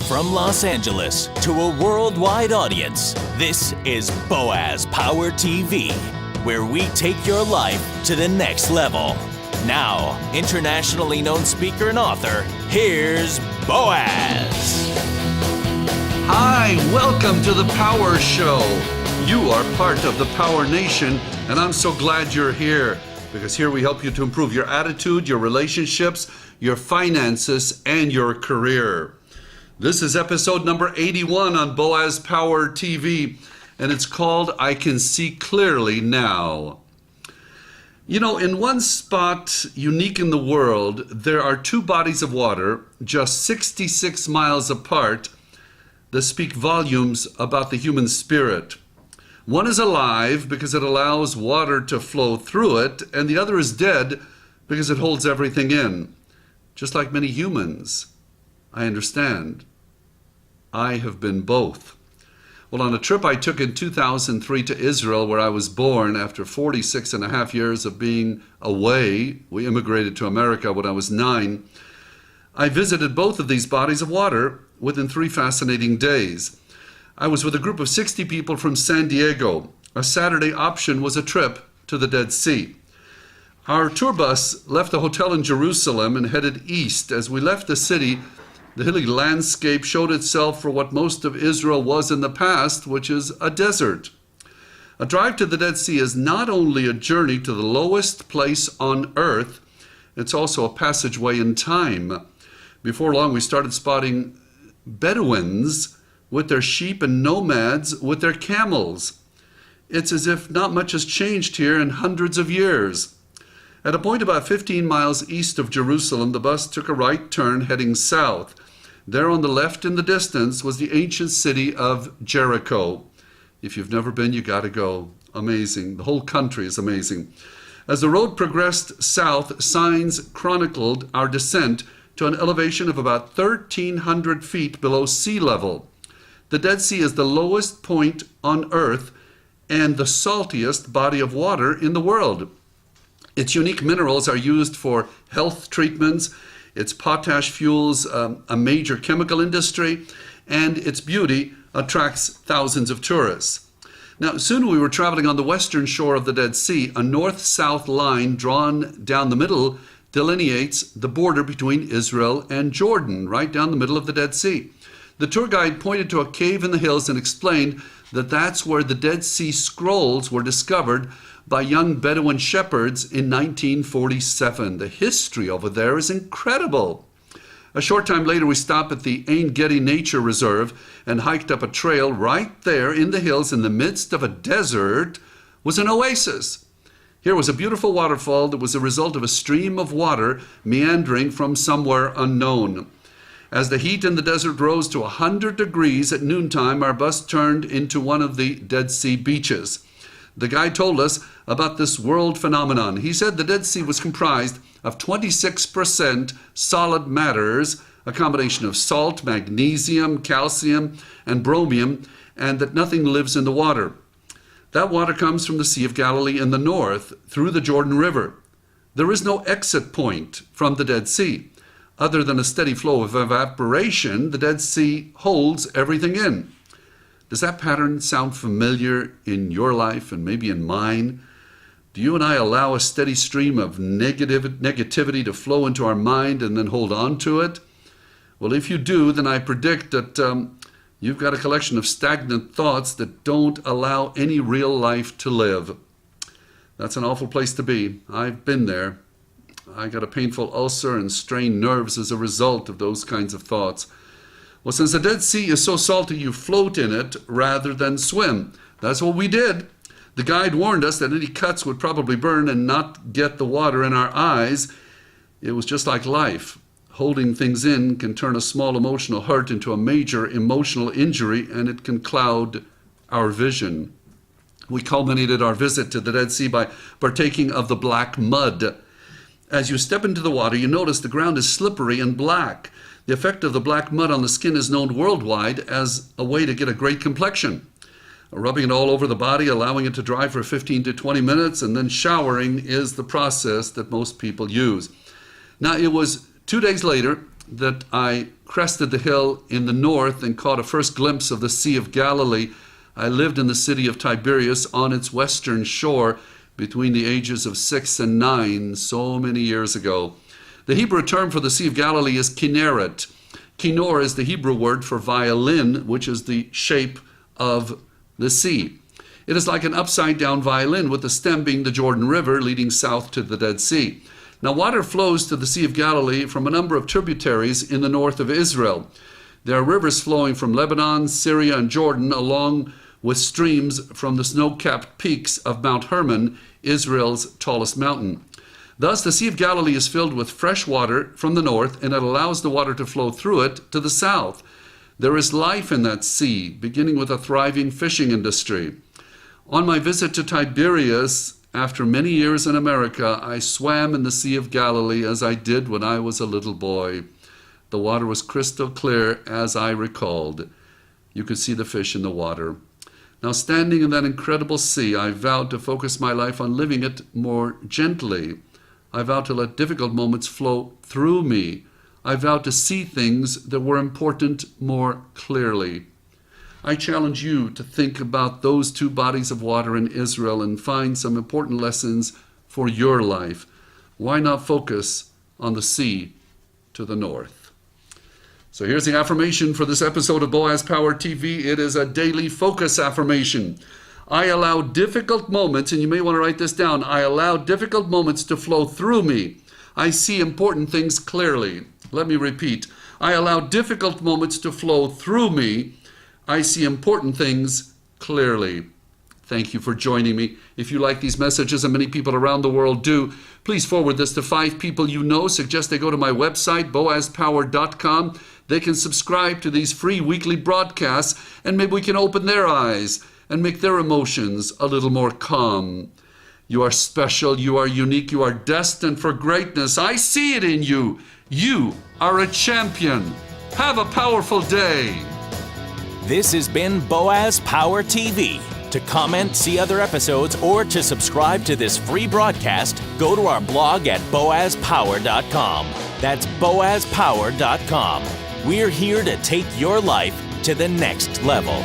From Los Angeles to a worldwide audience, this is Boaz Power TV, where we take your life to the next level. Now, internationally known speaker and author, here's Boaz. Hi, welcome to the Power Show. You are part of the Power Nation, and I'm so glad you're here, because here we help you to improve your attitude, your relationships, your finances, and your career. This is episode number 81 on Boaz Power TV, and it's called I Can See Clearly Now. You know, in one spot unique in the world, there are two bodies of water just 66 miles apart that speak volumes about the human spirit. One is alive because it allows water to flow through it, and the other is dead because it holds everything in. Just like many humans. I understand. I have been both. Well, on a trip I took in 2003 to Israel, where I was born, after 46 and a half years of being away, we immigrated to America when I was 9, I visited both of these bodies of water within 3 fascinating days. I was with a group of 60 people from San Diego. A Saturday option was a trip to the Dead Sea. Our tour bus left the hotel in Jerusalem and headed east. As we left the city, the hilly landscape showed itself for what most of Israel was in the past, which is a desert. A drive to the Dead Sea is not only a journey to the lowest place on earth, it's also a passageway in time. Before long, we started spotting Bedouins with their sheep and nomads with their camels. It's as if not much has changed here in hundreds of years. At a point about 15 miles east of Jerusalem, the bus took a right turn heading south. There on the left in the distance was the ancient city of Jericho. If you've never been, you gotta go. Amazing. The whole country is amazing. As the road progressed south, signs chronicled our descent to an elevation of about 1,300 feet below sea level. The Dead Sea is the lowest point on earth and the saltiest body of water in the world. Its unique minerals are used for health treatments. Its potash fuels a major chemical industry, and its beauty attracts thousands of tourists. Now, soon we were traveling on the western shore of the Dead Sea. A north-south line drawn down the middle delineates the border between Israel and Jordan, right down the middle of the Dead Sea. The tour guide pointed to a cave in the hills and explained that that's where the Dead Sea Scrolls were discovered by young Bedouin shepherds in 1947. The history over there is incredible. A short time later, we stopped at the Ein Gedi Nature Reserve and hiked up a trail. Right there in the hills, in the midst of a desert, was an oasis. Here was a beautiful waterfall that was a result of a stream of water meandering from somewhere unknown. As the heat in the desert rose to 100 degrees at noontime, our bus turned into one of the Dead Sea beaches. The guide told us about this world phenomenon. He said the Dead Sea was comprised of 26% solid matters, a combination of salt, magnesium, calcium, and bromium, and that nothing lives in the water. That water comes from the Sea of Galilee in the north through the Jordan River. There is no exit point from the Dead Sea. Other than a steady flow of evaporation, the Dead Sea holds everything in. Does that pattern sound familiar in your life and maybe in mine? Do you and I allow a steady stream of negativity to flow into our mind and then hold on to it? Well, if you do, then I predict that you've got a collection of stagnant thoughts that don't allow any real life to live. That's an awful place to be. I've been there. I got a painful ulcer and strained nerves as a result of those kinds of thoughts. Well, since the Dead Sea is so salty, you float in it rather than swim. That's what we did. The guide warned us that any cuts would probably burn and not get the water in our eyes. It was just like life. Holding things in can turn a small emotional hurt into a major emotional injury, and it can cloud our vision. We culminated our visit to the Dead Sea by partaking of the black mud. As you step into the water, you notice the ground is slippery and black. The effect of the black mud on the skin is known worldwide as a way to get a great complexion. Rubbing it all over the body, allowing it to dry for 15 to 20 minutes, and then showering is the process that most people use. Now, it was 2 days later that I crested the hill in the north and caught a first glimpse of the Sea of Galilee. I lived in the city of Tiberias on its western shore between the ages of 6 and 9, so many years ago. The Hebrew term for the Sea of Galilee is Kinneret. Kinnor is the Hebrew word for violin, which is the shape of the sea. It is like an upside-down violin, with the stem being the Jordan River leading south to the Dead Sea. Now, water flows to the Sea of Galilee from a number of tributaries in the north of Israel. There are rivers flowing from Lebanon, Syria, and Jordan, along with streams from the snow-capped peaks of Mount Hermon, Israel's tallest mountain. Thus, the Sea of Galilee is filled with fresh water from the north, and it allows the water to flow through it to the south. There is life in that sea, beginning with a thriving fishing industry. On my visit to Tiberias, after many years in America, I swam in the Sea of Galilee as I did when I was a little boy. The water was crystal clear, as I recalled. You could see the fish in the water. Now, standing in that incredible sea, I vowed to focus my life on living it more gently. I vowed to let difficult moments flow through me. I vowed to see things that were important more clearly. I challenge you to think about those two bodies of water in Israel and find some important lessons for your life. Why not focus on the sea to the north? So here's the affirmation for this episode of Boaz Power TV. It is a daily focus affirmation. I allow difficult moments, and you may want to write this down, I allow difficult moments to flow through me. I see important things clearly. Let me repeat. I allow difficult moments to flow through me. I see important things clearly. Thank you for joining me. If you like these messages, and many people around the world do, please forward this to 5 people you know. Suggest they go to my website, boazpower.com. They can subscribe to these free weekly broadcasts, and maybe we can open their eyes and make their emotions a little more calm. You are special, you are unique, you are destined for greatness. I see it in you. You are a champion. Have a powerful day. This has been Boaz Power TV. To comment, see other episodes, or to subscribe to this free broadcast, go to our blog at boazpower.com. That's boazpower.com. We're here to take your life to the next level.